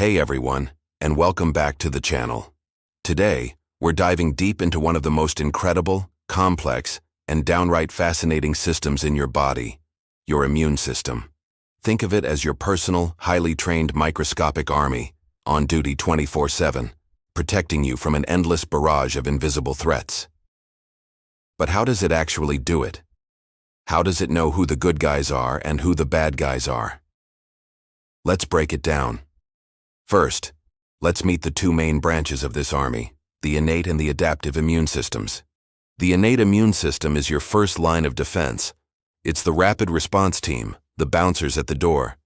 Hey everyone, and welcome back to the channel. Today, we're diving deep into one of the most incredible, complex, and downright fascinating systems in your body, your immune system. Think of it as your personal, highly trained microscopic army, on duty 24/7, protecting you from an endless barrage of invisible threats. But how does it actually do it? How does it know who the good guys are and who the bad guys are? Let's break it down. First, let's meet the two main branches of this army, the innate and the adaptive immune systems. The innate immune system is your first line of defense. It's the rapid response team, the bouncers at the door.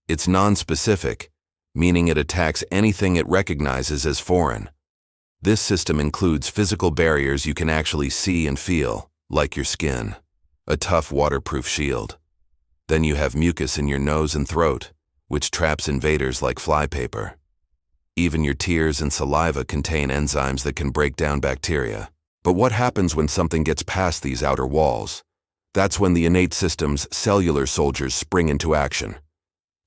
It's non-specific, meaning it attacks anything it recognizes as foreign. This system includes physical barriers you can actually see and feel, like your skin, a tough waterproof shield. Then you have mucus in your nose and throat, which traps invaders like flypaper. Even your tears and saliva contain enzymes that can break down bacteria. But what happens when something gets past these outer walls? That's when the innate system's cellular soldiers spring into action.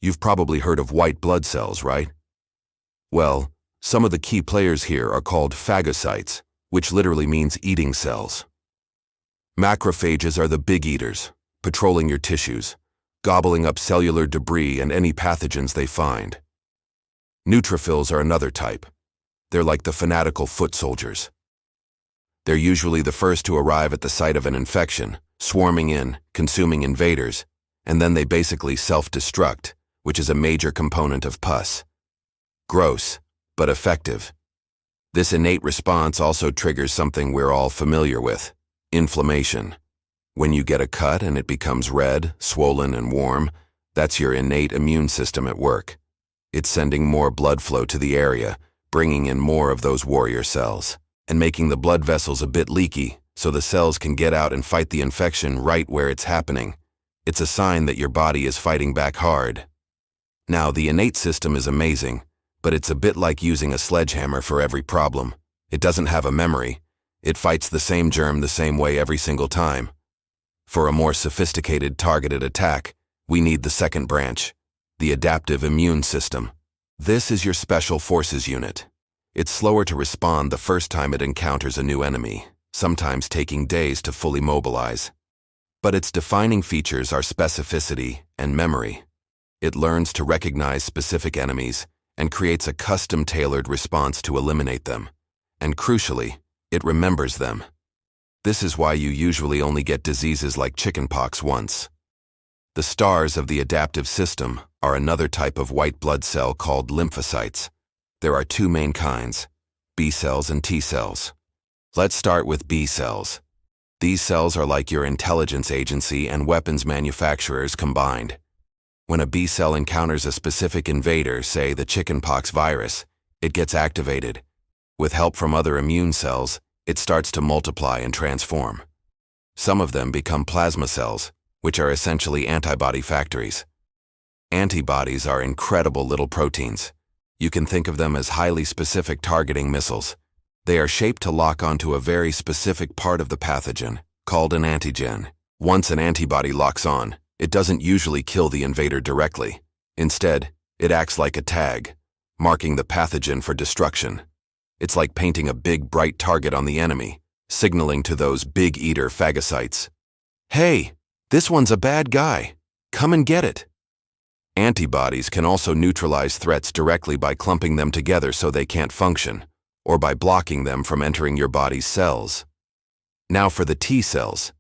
You've probably heard of white blood cells, right? Well, some of the key players here are called phagocytes, which literally means eating cells. Macrophages are the big eaters, patrolling your tissues, gobbling up cellular debris and any pathogens they find. Neutrophils are another type. They're like the fanatical foot soldiers. They're usually the first to arrive at the site of an infection, swarming in, consuming invaders, and then they basically self-destruct, which is a major component of pus. Gross, but effective. This innate response also triggers something we're all familiar with: inflammation. When you get a cut and it becomes red, swollen, and warm, that's your innate immune system at work. It's sending more blood flow to the area, bringing in more of those warrior cells, and making the blood vessels a bit leaky so the cells can get out and fight the infection right where it's happening. It's a sign that your body is fighting back hard. Now, the innate system is amazing, but it's a bit like using a sledgehammer for every problem. It doesn't have a memory. It fights the same germ the same way every single time. For a more sophisticated, targeted attack, we need the second branch, the adaptive immune system. This is your special forces unit. It's slower to respond the first time it encounters a new enemy, sometimes taking days to fully mobilize. But its defining features are specificity and memory. It learns to recognize specific enemies and creates a custom-tailored response to eliminate them. And crucially, it remembers them. This is why you usually only get diseases like chickenpox once. The stars of the adaptive system are another type of white blood cell called lymphocytes. There are two main kinds, B cells and T cells. Let's start with B cells. These cells are like your intelligence agency and weapons manufacturers combined. When a B cell encounters a specific invader, say the chickenpox virus, it gets activated. With help from other immune cells, it starts to multiply and transform. Some of them become plasma cells, which are essentially antibody factories. Antibodies are incredible little proteins. You can think of them as highly specific targeting missiles. They are shaped to lock onto a very specific part of the pathogen, called an antigen. Once an antibody locks on, it doesn't usually kill the invader directly. Instead, it acts like a tag, marking the pathogen for destruction. It's like painting a big, bright target on the enemy, signaling to those big eater phagocytes, "Hey, this one's a bad guy. Come and get it." Antibodies can also neutralize threats directly by clumping them together so they can't function, or by blocking them from entering your body's cells. Now for the T cells.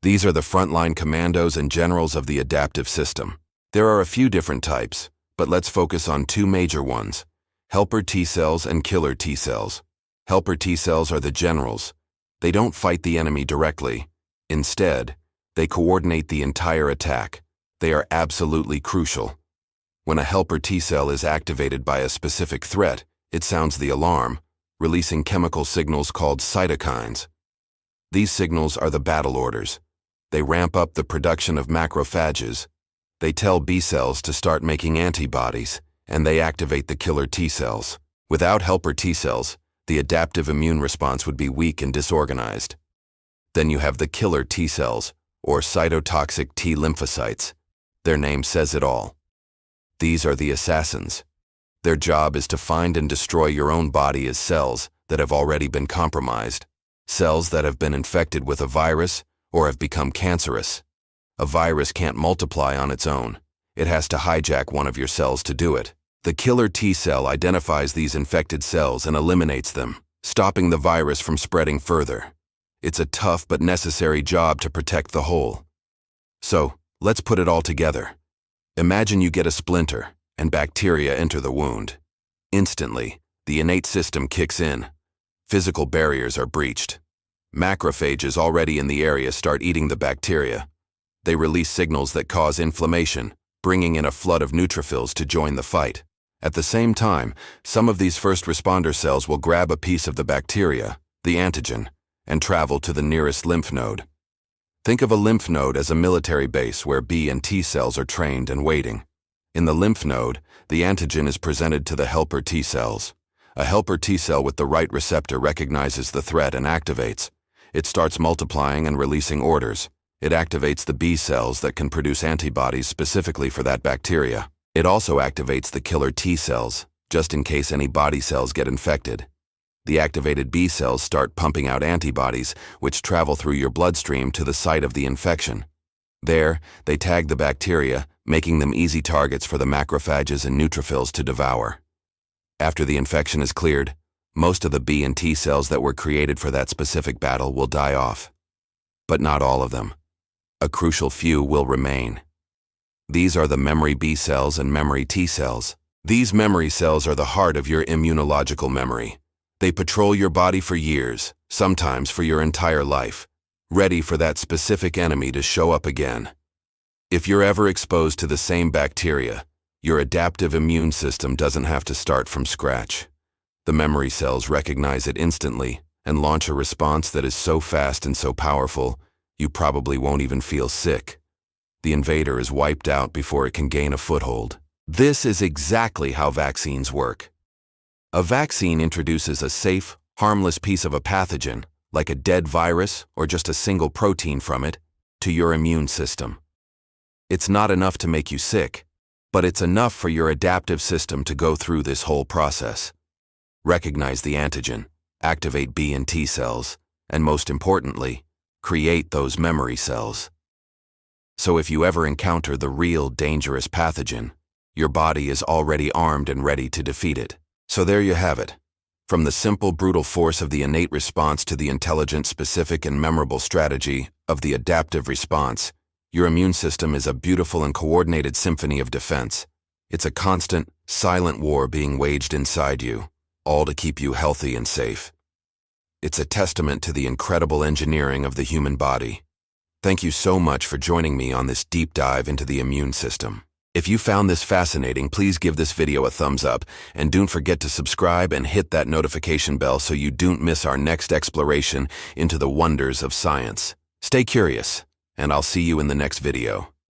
These are the frontline commandos and generals of the adaptive system. There are a few different types, but let's focus on two major ones: helper T cells and killer T cells. Helper T cells are the generals. They don't fight the enemy directly. Instead, they coordinate the entire attack. They are absolutely crucial. When a helper T cell is activated by a specific threat, it sounds the alarm, releasing chemical signals called cytokines. These signals are the battle orders. They ramp up the production of macrophages. They tell B cells to start making antibodies, and they activate the killer T cells. Without helper T cells, the adaptive immune response would be weak and disorganized. Then you have the killer T cells, or cytotoxic T lymphocytes. Their name says it all. These are the assassins. Their job is to find and destroy your own body as cells that have already been compromised, cells that have been infected with a virus or have become cancerous. A virus can't multiply on its own. It has to hijack one of your cells to do it. The killer T cell identifies these infected cells and eliminates them, stopping the virus from spreading further. It's a tough but necessary job to protect the whole. So, let's put it all together. Imagine you get a splinter, and bacteria enter the wound. Instantly, the innate system kicks in. Physical barriers are breached. Macrophages already in the area start eating the bacteria. They release signals that cause inflammation, bringing in a flood of neutrophils to join the fight. At the same time, some of these first responder cells will grab a piece of the bacteria, the antigen, and travel to the nearest lymph node. Think of a lymph node as a military base where B and T cells are trained and waiting. In the lymph node, the antigen is presented to the helper T cells. A helper T cell with the right receptor recognizes the threat and activates. It starts multiplying and releasing orders. It activates the B cells that can produce antibodies specifically for that bacteria. It also activates the killer T cells, just in case any body cells get infected. The activated B cells start pumping out antibodies, which travel through your bloodstream to the site of the infection. There, they tag the bacteria, making them easy targets for the macrophages and neutrophils to devour. After the infection is cleared, most of the B and T cells that were created for that specific battle will die off. But not all of them. A crucial few will remain. These are the memory B cells and memory T cells. These memory cells are the heart of your immunological memory. They patrol your body for years, sometimes for your entire life, ready for that specific enemy to show up again. If you're ever exposed to the same bacteria, your adaptive immune system doesn't have to start from scratch. The memory cells recognize it instantly and launch a response that is so fast and so powerful, you probably won't even feel sick. The invader is wiped out before it can gain a foothold. This is exactly how vaccines work. A vaccine introduces a safe, harmless piece of a pathogen, like a dead virus or just a single protein from it, to your immune system. It's not enough to make you sick, but it's enough for your adaptive system to go through this whole process. Recognize the antigen, activate B and T cells, and most importantly, create those memory cells. So if you ever encounter the real dangerous pathogen, your body is already armed and ready to defeat it. So there you have it. From the simple, brutal force of the innate response to the intelligent, specific, and memorable strategy of the adaptive response, your immune system is a beautiful and coordinated symphony of defense. It's a constant, silent war being waged inside you, all to keep you healthy and safe. It's a testament to the incredible engineering of the human body. Thank you so much for joining me on this deep dive into the immune system. If you found this fascinating, please give this video a thumbs up, and don't forget to subscribe and hit that notification bell so you don't miss our next exploration into the wonders of science. Stay curious, and I'll see you in the next video.